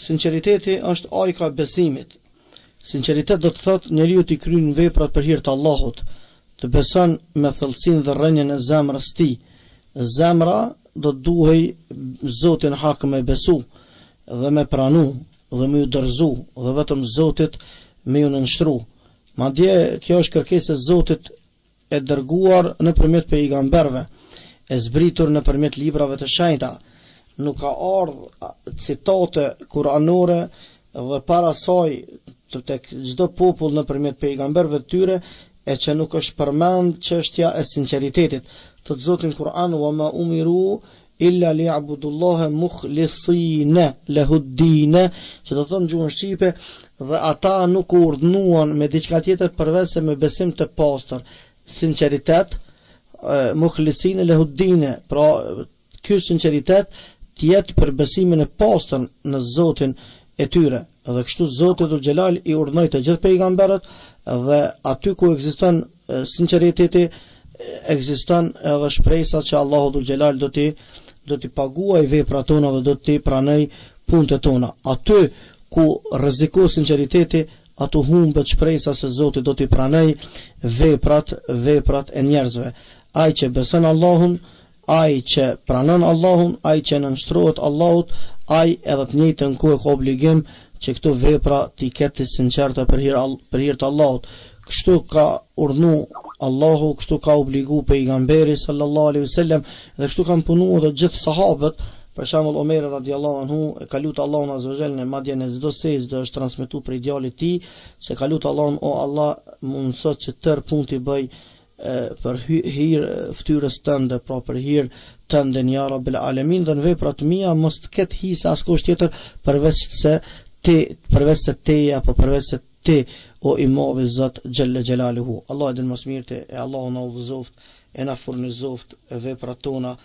sinqeriteti është ajka e besimit. Sinqeritet do të thotë njeriu të kryen veprat për hir të Allahut, të beson me thellësinë dhe rrënjën e zemrës tij. Zemra do të duhej Zotin hak me besu dhe me pranu dhe me ju dorëzu dhe vetëm Zotit me ju nënshtru. Madje kjo është kërkesë e Zotit e dërguar nëpërmjet pejgamberëve, e zbritur nëpërmjet librave të shenjta. Nuk ka ardhur citate kuranore dhe para saj tek çdo popull nëpërmjet pejgamberëve të tyre e që nuk është përmend çështja e sinqeritetit. Të Zotin Kur'an: "Wa ma umiru illa liya'budullaha mukhlisina lahu-d-din", që do thonë gjuhën shqipe, dhe ata nuk u urdhnuan me diçka tjetër përveç se me besim të pastër, sinqeritet, mukhlisina lahu-d-din. Pra, ky sinqeritet të jetë për besimin e pastër në Zotin e tyre. Dhe kështu Zoti Dhul Xhelal i urdhnoi të gjithë pejgamberët, dhe aty ku ekziston sinqeriteti, ekziston edhe shpresa që Allahu Dhul Xhelal do t'i paguaj veprat tona dhe do t'i pranoj punët tona. Aty ku rrezikon sinqeriteti, ato humbet shpresa se Zoti do t'i pranoj veprat e njerëzve. Ai që beson Allahun, ai që pranon Allahun, ai që nënshtrohet Allahut, ai edhe të njëjtën kohë ka obligim që këto vepra t'i ketë sinqerte për hir të Allahut. Kështu ka urdhnu Allahu, kështu ka obligu pejgamberi sallallahu alaihi wasallam, dhe kështu kanë punuar edhe gjithë sahabët. Për shembull Omer radiallahu anhu e ka lutur Allahun azza wa jalla në madje në çdo sejdë është transmetuar për djalit të tij se ka lutur Allahun: "O Allah, mundso që tërë punë t'i bëj për hir fytyrës tënde, pra për hir tënde ya Rabbil Alamin, dhe në veprat mia mos të ketë hise askush tjetër përveç se te apo përveç se te, o i madhi Zot xhella xhelaluhu." Allah e din më së miri, e Allahu na udhëzoft, e na furnizoft veprat tona,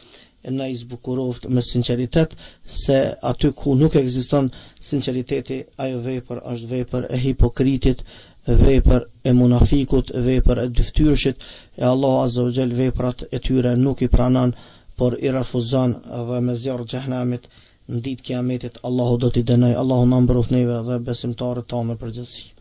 e na i zbukuroft me sinqeritet, se aty ku nuk ekziston sinqeriteti, ajo vepër është vepër e hipokritit, vepër e munafikut, vepër e dyftyrshit, e Allahu azza wa jall veprat e tyre nuk i pranon, por i refuzon dhe me zjarr xhehenamit në ditë kiametit Allahu do t'i dënoj. Allahu na mbrojtë neve dhe besimtarët tonë në përgjithësi.